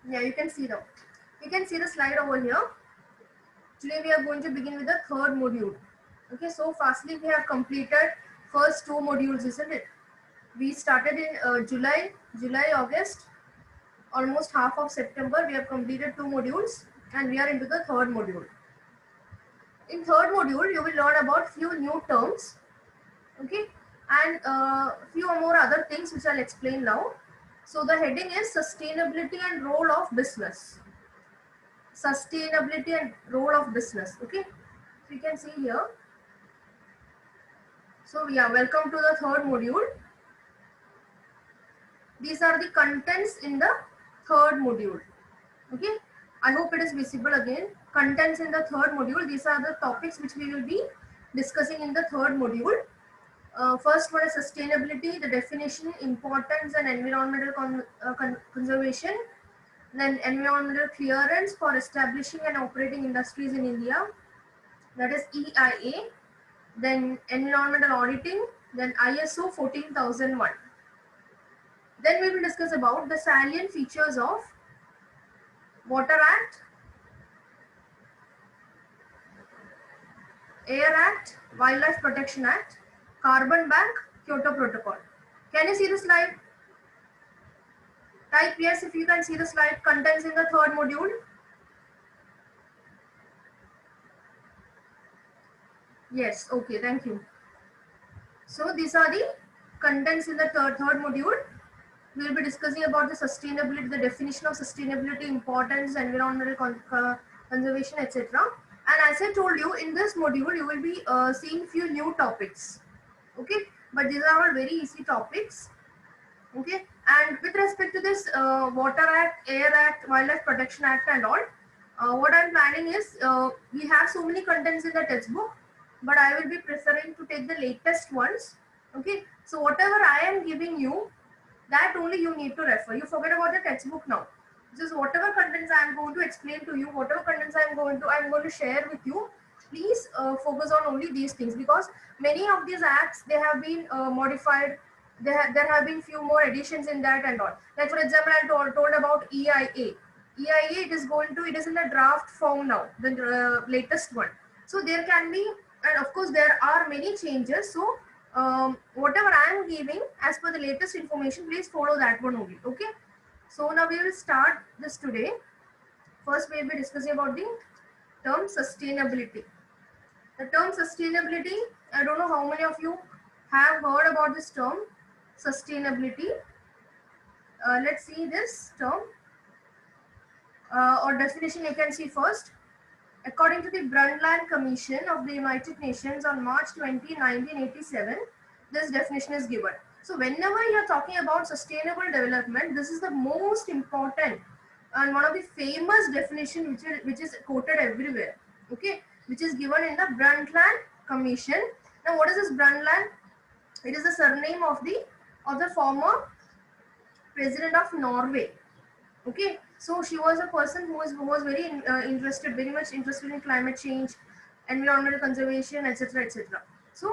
Yeah, you can see now. You can see the slide over here. Today we are going to begin with the third module. Okay, so fastly we have completed first two modules, isn't it? We started in July, August, almost half of September. We have completed two modules and we are into the third module. In third module, you will learn about few new terms, okay, and few more other things which I'll explain now. So the heading is sustainability and role of business. Sustainability and role of business. Okay, so you can see here. So yeah, welcome to the third module. These are the contents in the third module. Okay, I hope it is visible again. Contents in the third module. These are the topics which we will be discussing in the third module. First one is sustainability, the definition, importance, and environmental conservation. Then environmental clearance for establishing and operating industries in India, that is EIA. Then environmental auditing, then ISO 14001. Then we will discuss about the salient features of Water Act, Air Act, Wildlife Protection Act, Carbon Bank, Kyoto Protocol. Can you see the slide? Type yes if you can see the slide. Contents in the third module. Yes, okay, thank you. So these are the contents in the third module. We will be discussing about the sustainability, the definition of sustainability, importance, environmental conservation, etc. And as I told you, in this module, you will be seeing few new topics. Okay, but these are all very easy topics. Okay, and with respect to this Water Act, Air Act, Wildlife Protection Act, and all, what I'm planning is we have so many contents in the textbook, but I will be preferring to take the latest ones. Okay, so whatever I am giving you, that only you need to refer. You forget about the textbook now. Just whatever contents I am going to explain to you, whatever contents I'm going to share with you. Please focus on only these things, because many of these acts, they have been modified. There have been few more additions in that and all. Like for example, I told about EIA. EIA, it is in the draft form now, the latest one. So there can be, and of course there are many changes. So whatever I am giving as per the latest information, please follow that one only. Okay. So now we will start this today. First, we will be discussing about the term sustainability. The term sustainability, I don't know how many of you have heard about this term, sustainability. Let's see this term or definition. You can see first. According to the Brundtland Commission of the United Nations on March 20, 1987, this definition is given. So whenever you are talking about sustainable development, this is the most important and one of the famous definition which is quoted everywhere. Okay, which is given in the Brundtland Commission. Now, what is this Brundtland? It is the surname of the former president of Norway. Okay, so she was a person who was very interested, very much interested in climate change, environmental conservation, etc., etc. So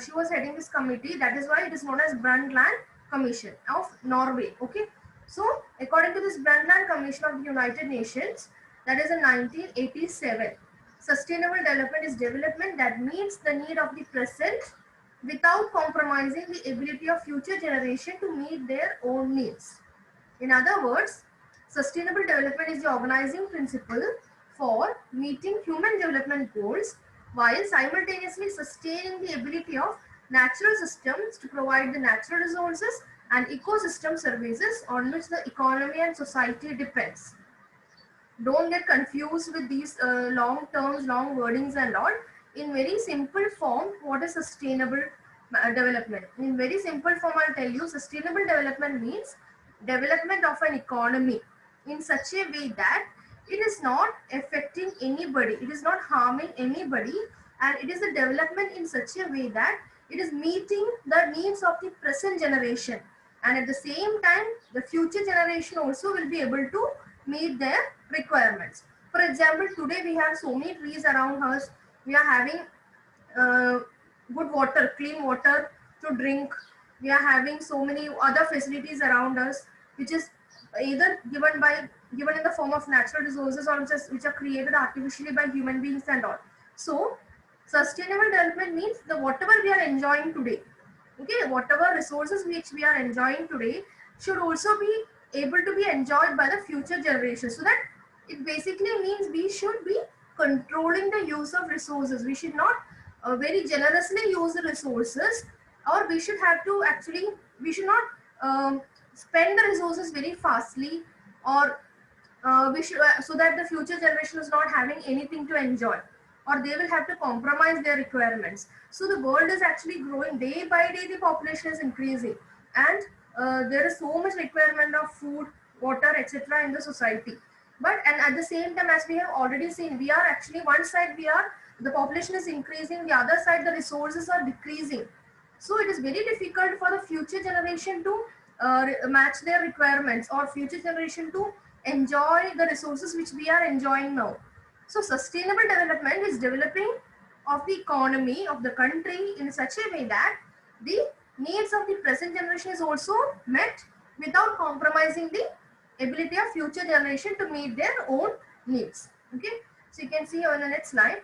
she was heading this committee. That is why it is known as Brundtland Commission of Norway. Okay, so according to this Brundtland Commission of the United Nations, that is in 1987, sustainable development is development that meets the need of the present without compromising the ability of future generation to meet their own needs. In other words, sustainable development is the organizing principle for meeting human development goals while simultaneously sustaining the ability of natural systems to provide the natural resources and ecosystem services on which the economy and society depends. Don't get confused with these long terms, long wordings and all. In very simple form, what is sustainable development? In very simple form, I'll tell you, sustainable development means development of an economy in such a way that it is not affecting anybody, it is not harming anybody, and it is a development in such a way that it is meeting the needs of the present generation, and at the same time the future generation also will be able to meet their requirements. For example, today we have so many trees around us. We are having uh, good water, clean water to drink. We are having so many other facilities around us, which is either given in the form of natural resources or just which are created artificially by human beings and all. So sustainable development means the whatever we are enjoying today, okay, whatever resources which we are enjoying today should also be able to be enjoyed by the future generations. So that it basically means we should be controlling the use of resources. We should not very generously use the resources, or we should have to actually, we should not spend the resources very fastly, or we should so that the future generation is not having anything to enjoy, or they will have to compromise their requirements. So the world is actually growing day by day, the population is increasing, and there is so much requirement of food, water, etc. in the society. But and at the same time, as we have already seen, we are actually one side, we are, the population is increasing, the other side the resources are decreasing. So it is very difficult for the future generation to match their requirements, or future generation to enjoy the resources which we are enjoying now. So sustainable development is developing of the economy of the country in such a way that the needs of the present generation is also met without compromising the ability of future generation to meet their own needs. Okay, so you can see on the next slide,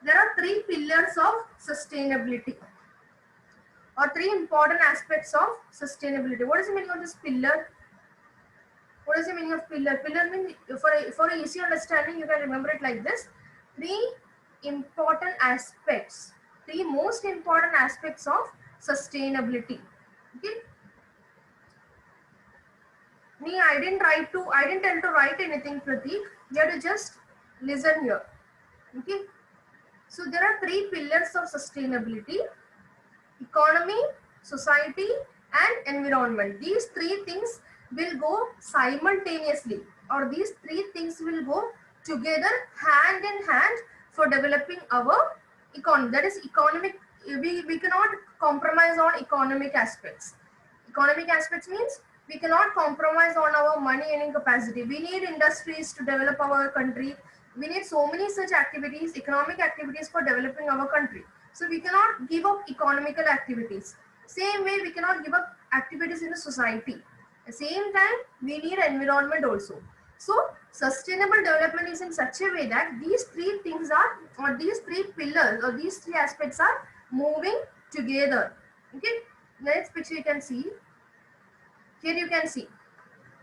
there are three pillars of sustainability, or three important aspects of sustainability. What is the meaning of this pillar? What is the meaning of pillar? Pillar means, for easy understanding, you can remember it like this: three important aspects, three most important aspects of sustainability. Okay. Me, I didn't tell to write anything, Pratik. You have to just listen here. Okay. So there are three pillars of sustainability: economy, society, and environment. These three things will go simultaneously, or these three things will go together hand in hand for developing our economy. That is economic. We cannot compromise on economic aspects. Economic aspects means we cannot compromise on our money earning capacity. We need industries to develop our country. We need so many such activities, economic activities for developing our country. So we cannot give up economical activities. Same way we cannot give up activities in the society. At the same time, we need environment also. So sustainable development is in such a way that these three things are, or these three pillars, or these three aspects are moving together. Okay. Next picture you can see. Here you can see.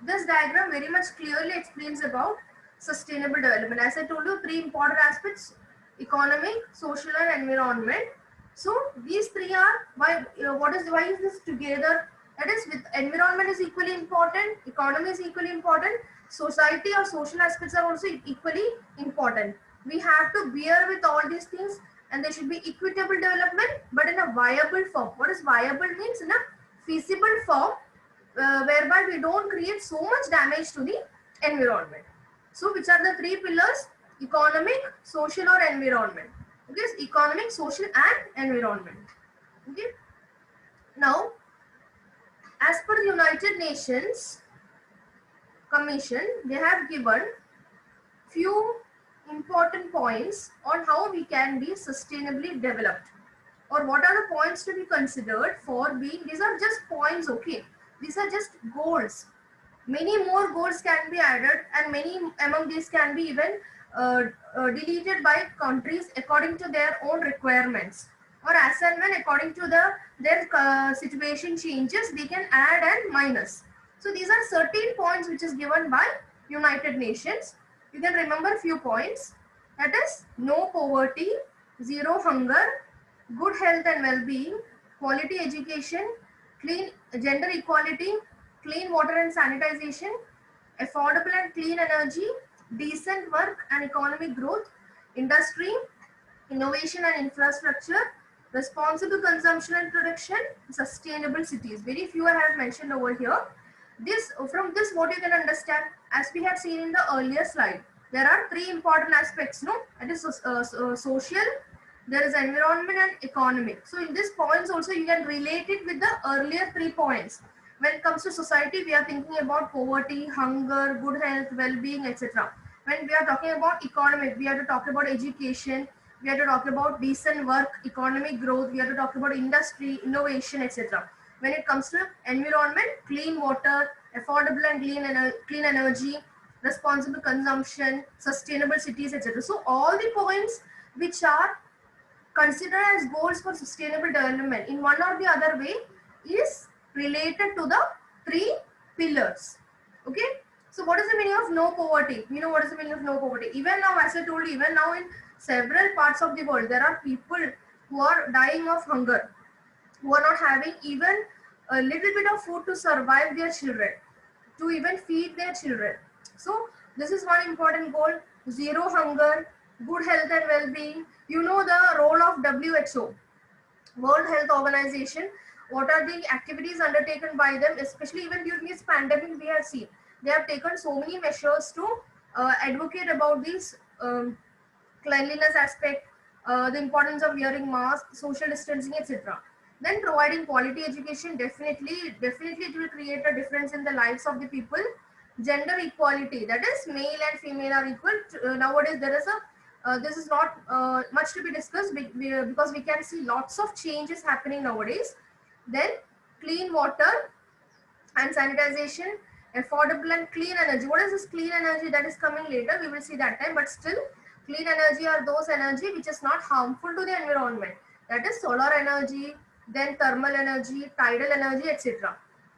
This diagram very much clearly explains about sustainable development. As I told you, three important aspects: economic, social, and environment. So these three are why. Why is this together? That is, with environment is equally important, economy is equally important, society or social aspects are also equally important. We have to bear with all these things, and there should be equitable development, but in a viable form. What is viable means? In a feasible form, whereby we don't create so much damage to the environment. So which are the three pillars? Economic, social, or environment. Okay, so economic, social, and environment. Okay. Now, as per the United Nations Commission, they have given few important points on how we can be sustainably developed, or what are the points to be considered for being. These are just points, okay, these are just goals. Many more goals can be added, and many among these can be even deleted by countries according to their own requirements, or as and when according to their situation changes, they can add and minus. So these are certain points which is given by United Nations. You can remember few points. That is, no poverty, zero hunger, good health and well-being, quality education, clean gender equality, clean water and sanitization, affordable and clean energy, decent work and economic growth, industry, innovation and infrastructure, responsible consumption and production, sustainable cities. Very few I have mentioned over here. From this, what you can understand, as we have seen in the earlier slide, there are three important aspects, no? That is social, there is environment, and economic. So in these points also you can relate it with the earlier 3 points. When it comes to society, we are thinking about poverty, hunger, good health, well-being, etc. When we are talking about economic, we have to talk about education, we have to talk about decent work, economic growth, we have to talk about industry, innovation, etc. When it comes to environment, clean water, affordable and clean energy, responsible consumption, sustainable cities, etc. So all the points which are considered as goals for sustainable development in one or the other way is related to the three pillars. Okay. So what is the meaning of no poverty? You know what is the meaning of no poverty? Even now, as I told you, even now in several parts of the world, there are people who are dying of hunger, who are not having even a little bit of food to survive their children, to even feed their children. So this is one important goal: zero hunger, good health and well-being. You know the role of WHO, World Health Organization. What are the activities undertaken by them, especially even during this pandemic? We have seen they have taken so many measures to advocate about this cleanliness aspect, the importance of wearing masks, social distancing, etc. Then providing quality education, definitely it will create a difference in the lives of the people. Gender equality, that is male and female are equal. Nowadays there is a this is not much to be discussed because we can see lots of changes happening nowadays. Then clean water and sanitization, affordable and clean energy. What is this clean energy? That is coming later. We will see that time. But still, clean energy are those energy which is not harmful to the environment. That is solar energy, then thermal energy, tidal energy, etc.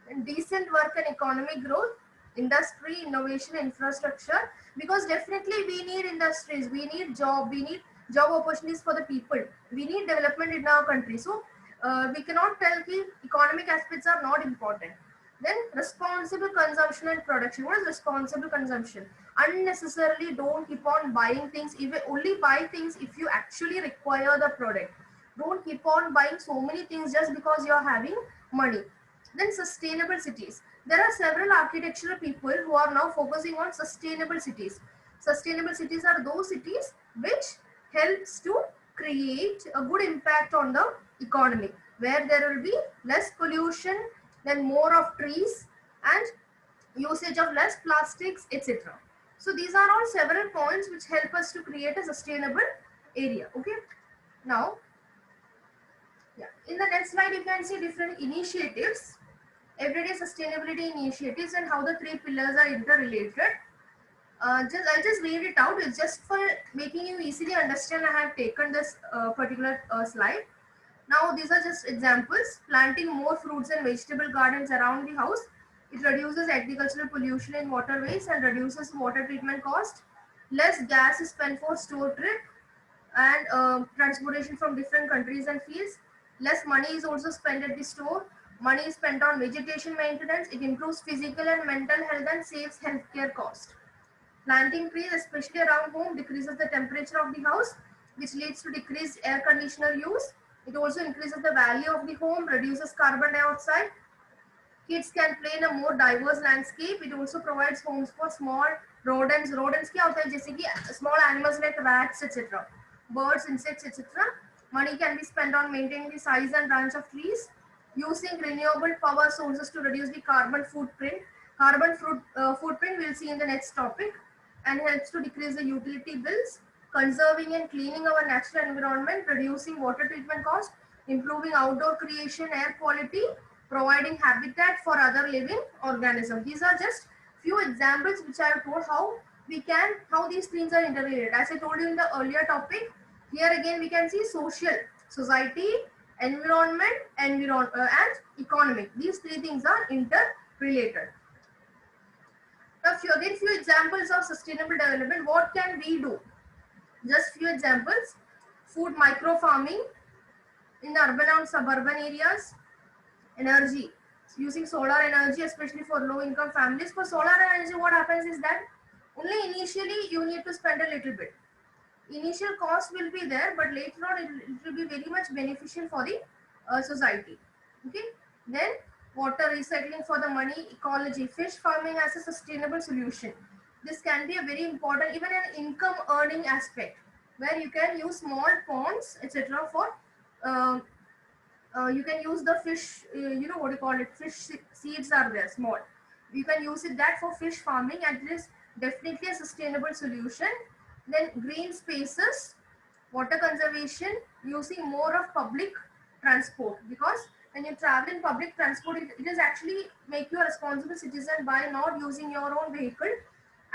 And decent work and economic growth, industry, innovation, infrastructure. Because definitely we need industries, we need job opportunities for the people. We need development in our country. So we cannot tell the economic aspects are not important. Then responsible consumption and production. What is responsible consumption? Unnecessarily don't keep on buying things. Even only buy things if you actually require the product. Don't keep on buying so many things just because you are having money. Then sustainable cities. There are several architectural people who are now focusing on sustainable cities. Sustainable cities are those cities which helps to create a good impact on the economy, where there will be less pollution, then more of trees and usage of less plastics, etc. So these are all several points which help us to create a sustainable area. Okay. Now, yeah, in the next slide you can see different initiatives, everyday sustainability initiatives, and how the three pillars are interrelated. I'll just read it out. It's just for making you easily understand. I have taken this particular slide. Now these are just examples. Planting more fruits and vegetable gardens around the house. It reduces agricultural pollution in waterways and reduces water treatment cost. Less gas is spent for store trip and transportation from different countries and fields. Less money is also spent at the store. Money is spent on vegetation maintenance. It improves physical and mental health and saves healthcare cost. Planting trees, especially around home, decreases the temperature of the house, which leads to decreased air conditioner use. It also increases the value of the home, reduces carbon dioxide. Kids can play in a more diverse landscape. It also provides homes for small rodents. Rodents क्या होता है जैसे कि small animals like rats, etc. Birds, insects, etc. Money can be spent on maintaining the size and branch of trees. Using renewable power sources to reduce the carbon footprint. Footprint we'll see in the next topic, and helps to decrease the utility bills. Conserving and cleaning our natural environment, reducing water treatment cost, improving outdoor creation, air quality, providing habitat for other living organisms. These are just few examples which I have told how these things are interrelated. As I told you in the earlier topic, here again we can see society, environment, and economic. These three things are interrelated. Now, few examples of sustainable development. What can we do? Just few examples. Food micro farming in urban and suburban areas. Energy, using solar energy, especially for low income families. For solar energy, what happens is that only initially you need to spend a little bit. Initial cost will be there, but later on it will be very much beneficial for the society. Okay. Then water recycling for the money, ecology, fish farming as a sustainable solution. This can be a very important, even an income earning aspect, where you can use small ponds, etc. for you can use the fish, you know what you call it, fish seeds are there, small. You can use that for fish farming, and it is definitely a sustainable solution. Then green spaces, water conservation, using more of public transport, because when you travel in public transport, it is actually make you a responsible citizen by not using your own vehicle.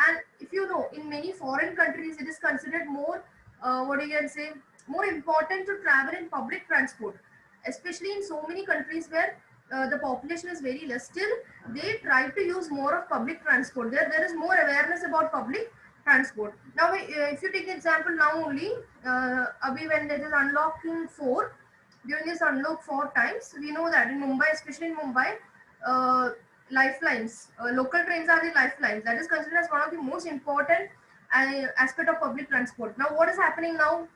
And if you know, in many foreign countries, it is considered more, what do you can say, more important to travel in public transport, especially in so many countries where the population is very less. Still, they try to use more of public transport. There is more awareness about public transport. Now, if you take example now only, Abhi, when it is unlocking 4, during this unlock 4 times, we know that in Mumbai, especially in Mumbai, uh, lifelines, local trains are the lifelines. That is considered as one of the most important aspect of public transport. Now, what is happening now?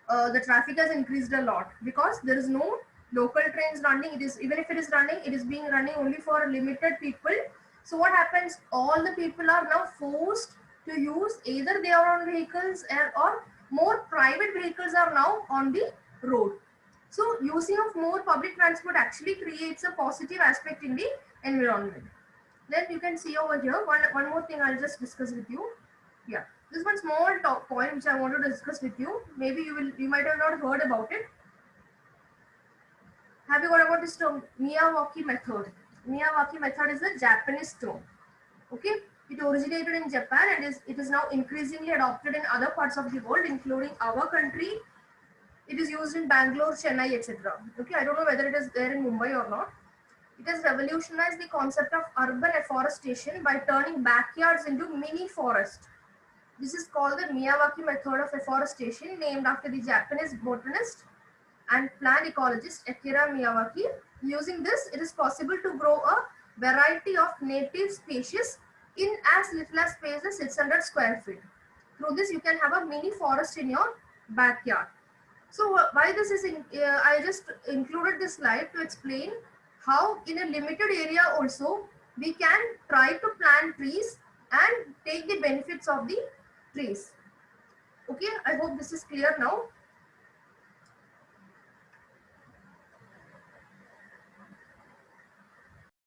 The traffic has increased a lot because there is no local trains running. It is, even if it is running, it is being running only for limited people. So what happens, all the people are now forced to use either their own vehicles, or more private vehicles are now on the road. So using of more public transport actually creates a positive aspect in the environment. Then you can see over here, one more thing I'll just discuss with you. Yeah, this one small top point which I want to discuss with you. Maybe you might have not heard about it. Have you heard about this term, Miyawaki method? Miyawaki method is a Japanese term. Okay, it originated in Japan and it is now increasingly adopted in other parts of the world, including our country. It is used in Bangalore, Chennai, etc. Okay, I don't know whether it is there in Mumbai or not. It has revolutionized the concept of urban afforestation by turning backyards into mini forest. This is called the Miyawaki method of afforestation, named after the Japanese botanist and plant ecologist Akira Miyawaki. Using this, it is possible to grow a variety of native species in as little as space as 600 square feet. Through this, you can have a mini forest in your backyard. So why this is I just included this slide to explain how in a limited area also we can try to plant trees and take the benefits of the trees. Okay, I hope this is clear now.